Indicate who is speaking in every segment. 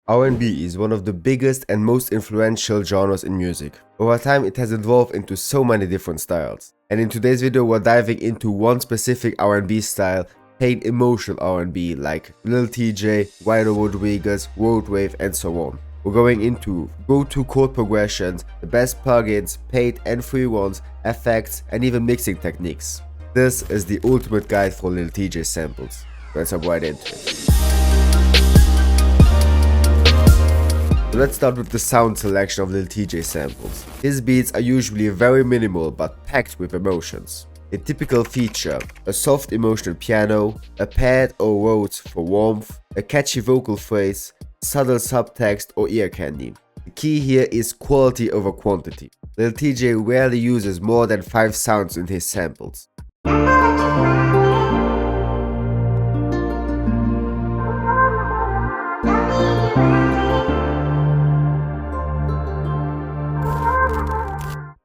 Speaker 1: R&B is one of the biggest and most influential genres in music. Over time, it has evolved into so many different styles. And in today's video, we're diving into one specific R&B style, pain emotional R&B like Lil Tjay, Guido Rodriguez, Road Wave, and so on. We're going into go-to chord progressions, the best plugins, paid and free ones, effects, and even mixing techniques. This is the ultimate guide for Lil Tjay samples. Let's hop right into it. So let's start with the sound selection of Lil Tjay samples. His beats are usually very minimal but packed with emotions. A typical feature: a soft emotional piano, a pad or Rhodes for warmth, a catchy vocal phrase, subtle subtext or ear candy. The key here is quality over quantity. Lil Tjay rarely uses more than 5 sounds in his samples.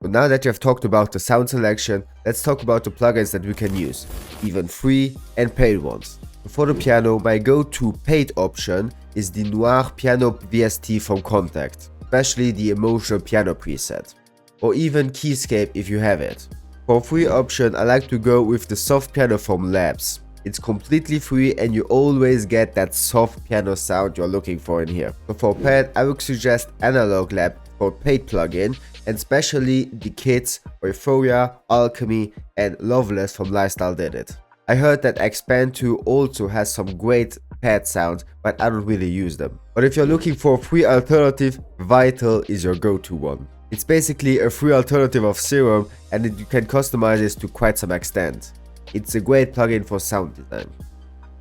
Speaker 1: So now that you have talked about the sound selection, let's talk about the plugins that we can use, even free and paid ones. For the piano, my go-to paid option is the Noir Piano VST from Contact, especially the emotional piano preset, or even Keyscape if you have it. For free option, I like to go with the soft piano from Labs. It's completely free and you always get that soft piano sound you're looking for in here. So for paid, I would suggest Analog Lab for paid plugin, and especially the kits Euphoria, Alchemy, and Loveless from Lifestyle Did It. I heard that Expand 2 also has some great pad sounds, but I don't really use them. But if you're looking for a free alternative, Vital is your go-to one. It's basically a free alternative of Serum, and you can customize this to quite some extent. It's a great plugin for sound design.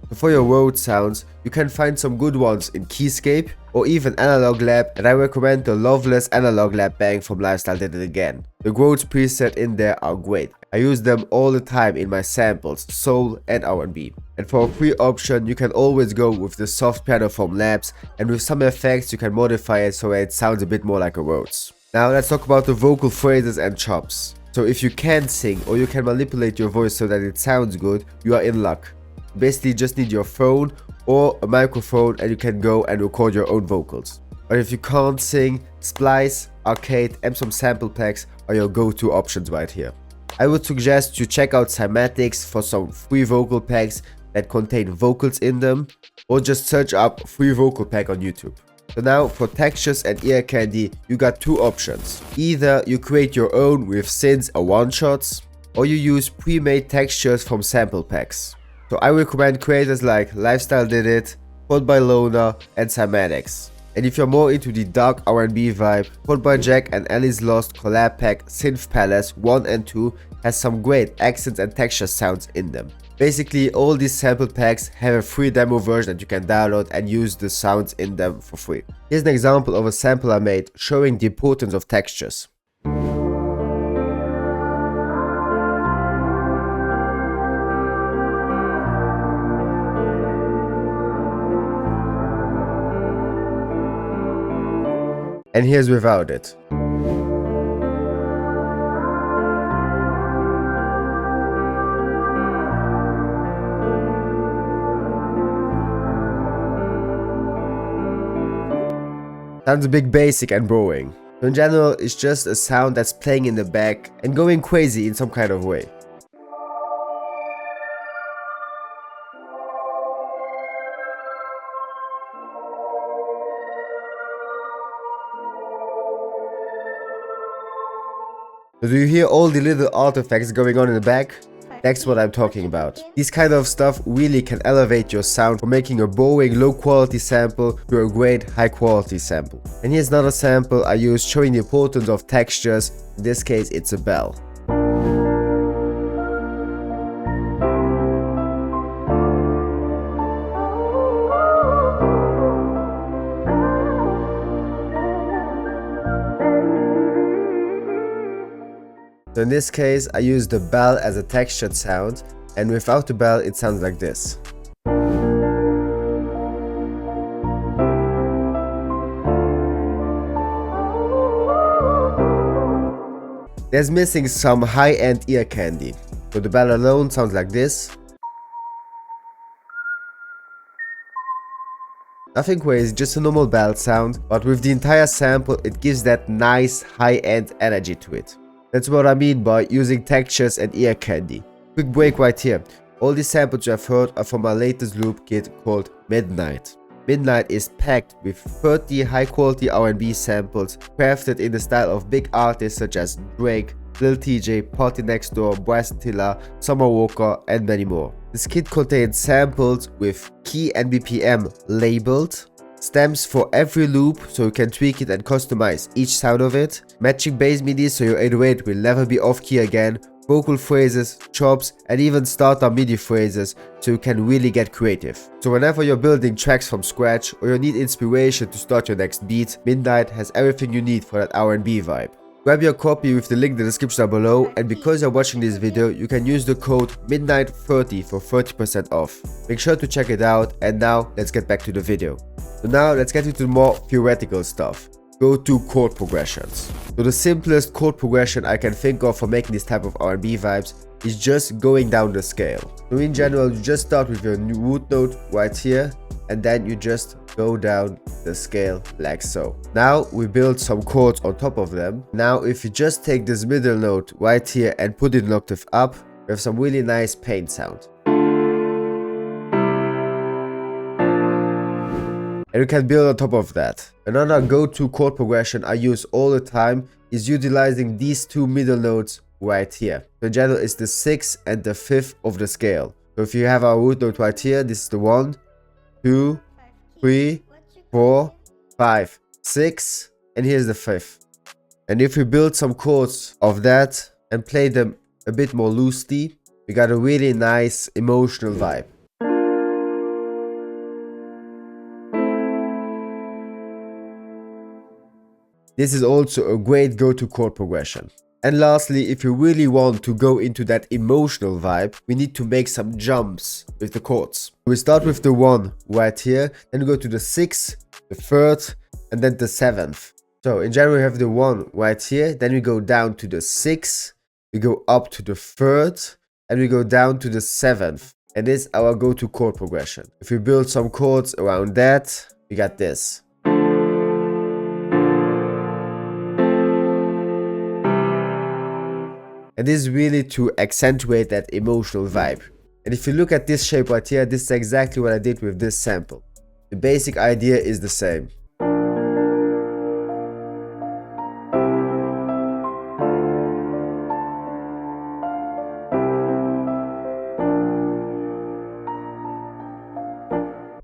Speaker 1: So for your road sounds, you can find some good ones in Keyscape or even Analog Lab, and I recommend the Loveless Analog Lab Bang from Lifestyle Did It Again. The Rhodes preset in there are great. I use them all the time in my samples, soul and R&B. And for a free option, you can always go with the soft piano from Labs, and with some effects you can modify it so it sounds a bit more like a Rhodes. Now let's talk about the vocal phrases and chops. So if you can sing or you can manipulate your voice so that it sounds good, you are in luck. Basically just need your phone or a microphone and you can go and record your own vocals. But if you can't sing, Splice, Arcade, and some sample packs are your go-to options right here. I would suggest you check out Cymatics for some free vocal packs that contain vocals in them, or just search up free vocal pack on YouTube. So now for textures and ear candy, you got 2 options. Either you create your own with synths or one-shots, or you use pre-made textures from sample packs. So I recommend creators like Lifestyle Did It, Pod by Lona, and Cymatics. And if you're more into the dark R&B vibe, Pod by Jack and Alice Lost collab pack Synth Palace 1 and 2 has some great accents and texture sounds in them. Basically, all these sample packs have a free demo version that you can download and use the sounds in them for free. Here's an example of a sample I made showing the importance of textures. And here's without it. Sounds a bit basic and boring. So in general, it's just a sound that's playing in the back and going crazy in some kind of way. So do you hear all the little artifacts going on in the back? That's what I'm talking about. This kind of stuff really can elevate your sound from making a boring low quality sample to a great high quality sample. And here's another sample I used showing the importance of textures. In this case, it's a bell. So in this case, I use the bell as a textured sound, and without the bell it sounds like this. There's missing some high-end ear candy, so the bell alone sounds like this. Nothing crazy, just a normal belt sound, but with the entire sample it gives that nice high-end energy to it. That's what I mean by using textures and ear candy. Quick break right here. All these samples you have heard are from my latest loop kit called Midnight. Midnight is packed with 30 high-quality R&B samples crafted in the style of big artists such as Drake, Lil Tjay, Party Next Door, Bryson, Summer Walker, and many more. This kit contains samples with key and BPM labeled, stems for every loop so you can tweak it and customize each sound of it, matching bass MIDI so your 808 will never be off key again, vocal phrases, chops, and even starter MIDI phrases so you can really get creative. So whenever you're building tracks from scratch or you need inspiration to start your next beat, Midnight has everything you need for that R&B vibe. Grab your copy with the link in the description down below, and because you're watching this video, you can use the code MIDNIGHT30 for 30% off. Make sure to check it out, and now let's get back to the video. So now let's get into the more theoretical stuff. Go to chord progressions. So the simplest chord progression I can think of for making this type of R&B vibes is just going down the scale. So in general, you just start with your new root note right here, and then you just go down the scale like so. Now we build some chords on top of them. Now if you just take this middle note right here and put it an octave up, we have some really nice paint sound. And you can build on top of that. Another go-to chord progression I use all the time is utilizing these two middle notes right here. So in general, it's the 6th and the 5th of the scale. So if you have our root note right here, this is the 1, 2, 3, 4, 5, 6, and here's the 5th. And if we build some chords of that and play them a bit more loosely, we got a really nice emotional vibe. This is also a great go-to chord progression. And lastly, if you really want to go into that emotional vibe, we need to make some jumps with the chords. We start with the 1 right here, then we go to the 6th, the 3rd, and then the 7th. So in general, we have the 1 right here, then we go down to the 6th, we go up to the 3rd, and we go down to the 7th. And this is our go-to chord progression. If we build some chords around that, we got this. And this is really to accentuate that emotional vibe. And if you look at this shape right here, this is exactly what I did with this sample. The basic idea is the same.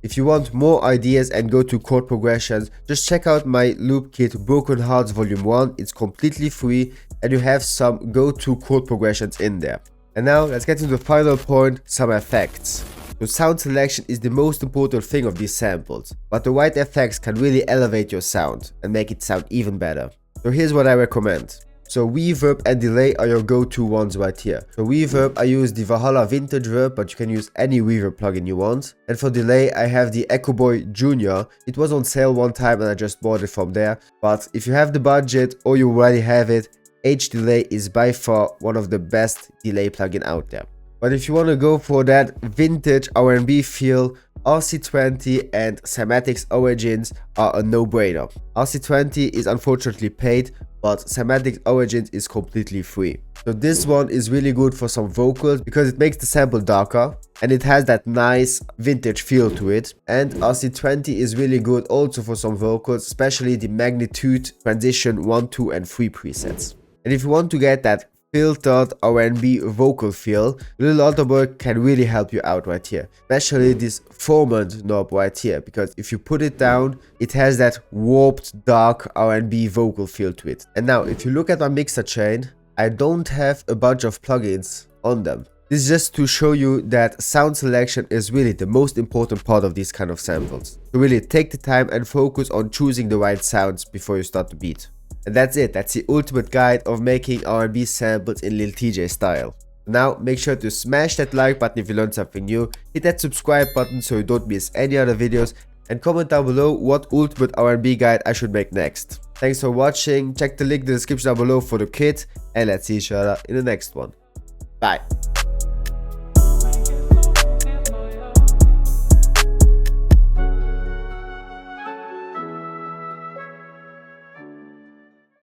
Speaker 1: If you want more ideas and go to chord progressions, just check out my loop kit Broken Hearts Volume 1. It's completely free and you have some go-to chord progressions in there. And now let's get to the final point, some effects. So sound selection is the most important thing of these samples, but the right effects can really elevate your sound and make it sound even better. So here's what I recommend. So reverb and delay are your go-to ones right here. So reverb, I use the Valhalla Vintage Verb, but you can use any reverb plugin you want. And for delay, I have the Echo Boy Junior. It was on sale one time and I just bought it from there. But if you have the budget or you already have it, H-Delay is by far one of the best delay plugin out there. But if you want to go for that vintage R&B feel, RC20 and Cymatics Origins are a no-brainer. RC20 is unfortunately paid, but Cymatics Origins is completely free. So this one is really good for some vocals because it makes the sample darker and it has that nice vintage feel to it. And RC20 is really good also for some vocals, especially the magnitude, transition 1, 2 and 3 presets. And if you want to get that filtered R&B vocal feel, Little Altarboy can really help you out right here, especially this formant knob right here, because if you put it down, it has that warped dark R&B vocal feel to it. And now if you look at my mixer chain, I don't have a bunch of plugins on them. This is just to show you that sound selection is really the most important part of these kind of samples. So really take the time and focus on choosing the right sounds before you start the beat. And that's it, that's the ultimate guide of making R&B samples in Lil Tjay style. Now make sure to smash that like button if you learned something new, hit that subscribe button so you don't miss any other videos, and comment down below what ultimate R&B guide I should make next. Thanks for watching, check the link in the description down below for the kit, and let's see each other in the next one. Bye!